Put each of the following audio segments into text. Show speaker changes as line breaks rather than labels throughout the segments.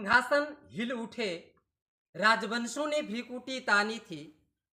सिंहासन हिल उठे, राजवंशों ने भ्रिकुटी तानी थी,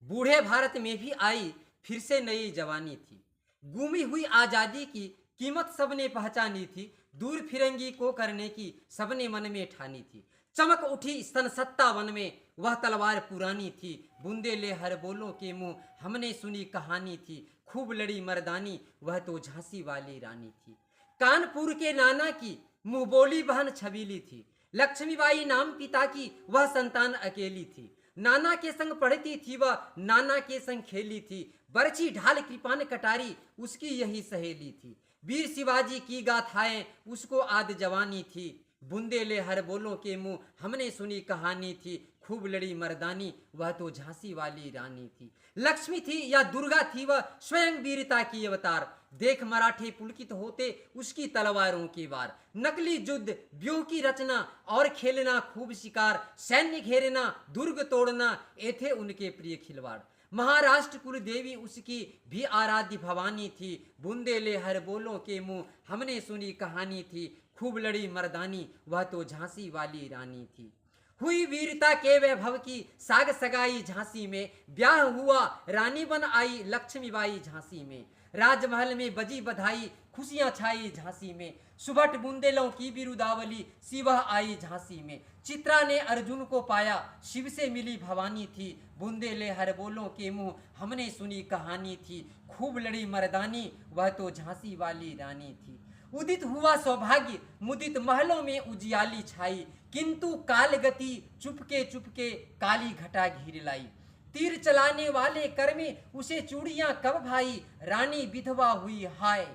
बूढ़े भारत में भी आई फिर से नई जवानी थी। गुमी हुई आजादी की कीमत सबने पहचानी थी, दूर फिरंगी को करने की सबने मन में ठानी थी। चमक उठी स्तन सत्ता वन में, वह तलवार पुरानी थी, बूंदे ले हर बोलों के मुंह हमने सुनी कहानी थी, खूब लड़ी मर्दानी वह तो झांसी वाली रानी थी। कानपुर के नाना की मुंह बोली बहन छबीली थी, लक्ष्मीबाई नाम पिता की वह संतान अकेली थी। नाना के संग पढ़ती थी वह, नाना के संग खेली थी, बरछी ढाल कृपान कटारी उसकी यही सहेली थी। वीर शिवाजी की गाथाएं उसको आद जवानी थी, बूंदे ले हर बोलों के मुंह हमने सुनी कहानी थी, खूब लड़ी मर्दानी वह तो झांसी वाली रानी थी। लक्ष्मी थी या दुर्गा थी वह स्वयं वीरता की अवतार, देख मराठे पुलकित होते उसकी तलवारों के वार। नकली युद्ध व्यूह की रचना और खेलना खूब शिकार, सैन्य घेरना दुर्ग तोड़ना ये थे उनके प्रिय खिलवाड़। महाराष्ट्र कुल देवी उसकी भी आराध्य भवानी थी, बूंदे ले हर बोलों के मुंह हमने सुनी कहानी थी, खूब लड़ी मर्दानी वह तो झांसी वाली रानी थी। हुई वीरता के वैभव की साग सगाई झांसी में, ब्याह हुआ रानी बन आई लक्ष्मीबाई झांसी में। राजमहल में बजी बधाई खुशियां छाई झांसी में, सुबट बुंदेलों की बिरुदावली शिवह आई झांसी में। चित्रा ने अर्जुन को पाया शिव से मिली भवानी थी, बूंदे ले हर बोलों के मुंह हमने सुनी कहानी थी, खूब लड़ी मर्दानी वह तो झांसी वाली रानी थी। उदित हुआ सौभाग्य मुदित महलों में उजियाली छाई, किंतु काल गति चुपके चुपके काली घटा घिर लाई। तीर चलाने वाले कर में उसे चूड़ियां कब भाई, रानी विधवा हुई हाय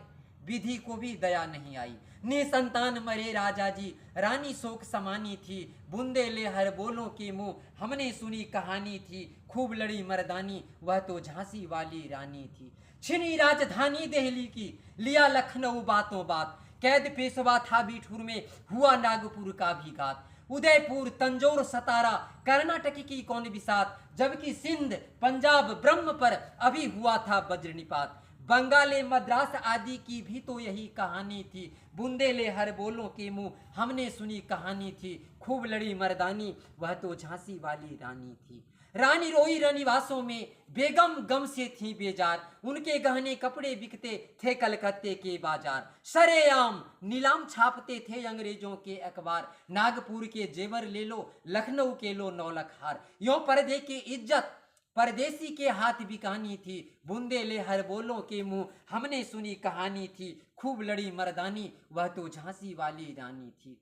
विधि को भी दया नहीं आई। निसंतान मरे राजा जी रानी शोक समानी थी, बूंदे ले हर बोलों के मुंह हमने सुनी कहानी थी, खूब लड़ी मर्दानी वह तो झांसी वाली रानी थी। छिनी राजधानी दिल्ली की लिया लखनऊ बातों बात, कैद पेशवा था बिठूर में हुआ नागपुर का भी घात। उदयपुर तंजौर सतारा कर्नाटक की कौन बिसात, जबकि सिंध पंजाब ब्रह्म पर अभी हुआ था वज्रनिपात। बंगाले मद्रास आदि की भी तो यही कहानी थी, बूंदे ले हर बोलों के मुंह हमने सुनी कहानी थी, खूब लड़ी मर्दानी वह तो झांसी वाली रानी थी। रानी रोई रनिवासों में बेगम गम से थी बेजार, उनके गहने कपड़े बिकते थे कलकत्ते के बाजार। सरेआम नीलाम छापते थे अंग्रेजों के अखबार, नागपुर के जेवर ले लो लखनऊ के लो नौलख हार। यों पर्दे की इज्जत परदेसी के हाथ बिकानी थी, बूंदे ले हर बोलों के मुंह हमने सुनी कहानी थी, खूब लड़ी मर्दानी वह तो झांसी वाली रानी थी।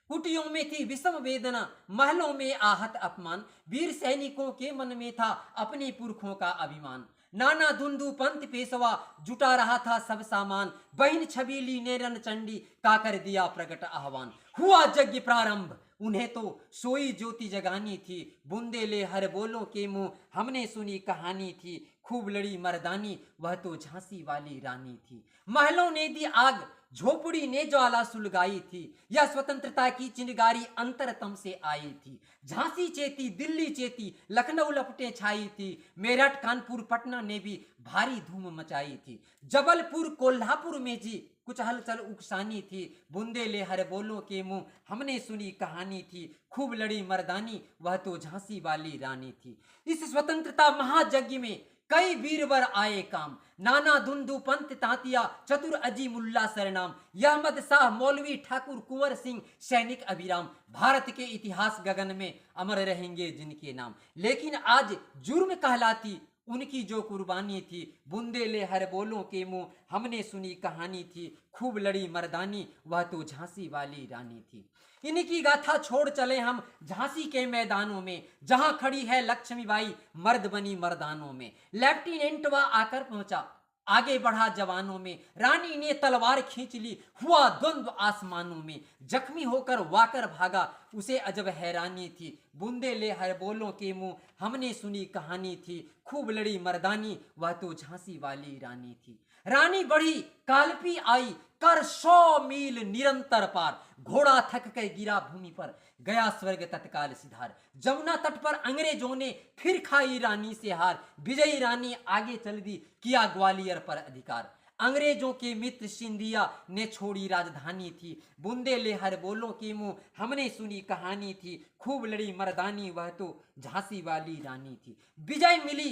कुटियों में थी विषम वेदना, महलों में आहत अपमान, वीर सैनिकों के मन में था अपने पुरखों का अभिमान। नाना धुंधु पंत पेशवा जुटा रहा था सब सामान, बहन छबीली ने रण चंडी का कर दिया प्रकट आह्वान। हुआ यज्ञ प्रारंभ उन्हें तो सोई ज्योति जगानी थी, बूंदे ले हर बोलों के मुंह हमने सुनी कहानी थी, खूब लड़ी मर्दानी वह तो झांसी वाली रानी थी। महलों ने दी आग झोपड़ी ने ज्वाला सुलगाई थी, यह स्वतंत्रता की चिंगारी अंतरतम से आई थी। झांसी चेती दिल्ली चेती लखनऊ लपटे छाई थी, मेरठ कानपुर पटना ने भी भारी धूम मचाई थी। जबलपुर कोल्हापुर में जी कुछ हलचल उकसानी थी, बूंदे ले हर बोलों के मुंह हमने सुनी कहानी थी, खूब लड़ी मर्दानी वह तो झांसी वाली रानी थी। इस स्वतंत्रता महायज्ञ में कई वीरवर आए काम, नाना धुंधु पंत तांतिया चतुर अजीमुल्ला सरनाम, अहमद शाह मौलवी ठाकुर कुंवर सिंह सैनिक अभिराम, भारत के इतिहास गगन में अमर रहेंगे जिनके नाम। लेकिन आज जुर्म कहलाती उनकी जो कुर्बानी थी, बूंदे ले हर बोलों के मुंह हमने सुनी कहानी थी, खूब लड़ी मर्दानी वह तो झांसी वाली रानी थी। इनकी गाथा छोड़ चले हम झांसी के मैदानों में, जहां खड़ी है लक्ष्मीबाई मर्द बनी मर्दानों में। लेफ्टिनेंट वह आकर पहुंचा आगे बढ़ा जवानों में, रानी ने तलवार खींच ली हुआ द्वंद्व आसमानों में। जख्मी होकर वाकर भागा उसे अजब हैरानी थी, बूंदे ले हर बोलों के मुंह हमने सुनी कहानी थी, खूब लड़ी मर्दानी वह तो झांसी वाली रानी थी। रानी बढ़ी कालपी आई कर 100 मील निरंतर पार, घोड़ा थक कर गिरा भूमि पर गया स्वर्ग तत्काल सिधार। जमुना तट पर अंग्रेजों ने फिर खाई रानी से हार, विजयी रानी आगे चल दी किया ग्वालियर पर अधिकार। अंग्रेजों के मित्र सिंधिया ने छोड़ी राजधानी थी। बुंदेलहर बोलों के मुंह हमने सुनी कहानी थी, खूब लड़ी मर्दानी वह तो झांसी वाली रानी थी। विजय मिली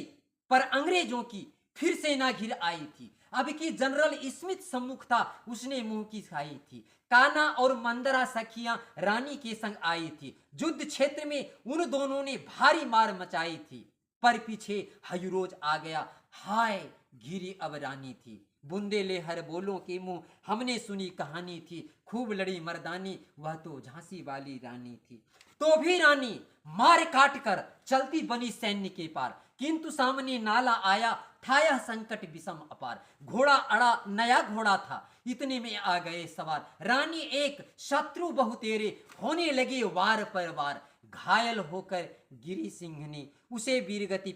पर अंग्रेजों की फिर सेना घिर आई थी। अब की जनरल स्मिथ सम्मुख था, उसने मुंह की खाई थी। काना और मंदरा सखियां रानी के संग आई थी। युद्ध क्षेत्र में उन दोनों ने भारी मार मचाई थी, पर पीछे हयुरोज आ गया, हाय घिरी अब रानी थी। बुंदेलहर बोलों के मुंह हमने सुनी कहानी थी, खूब लड़ी मर्दानी वह तो झांसी वाली रानी थी। तो भी रानी मार काट कर चलती बनी सैन्य के पार, किंतु सामने नाला आया था यह संकट विषम अपार। घोड़ा अड़ा नया घोड़ा था, इतने में आ गए सवार। रानी एक शत्रु बहुतेरे, होने लगे वार पर वार। घायल होकर गिरी सिंह ने उसे वीरगति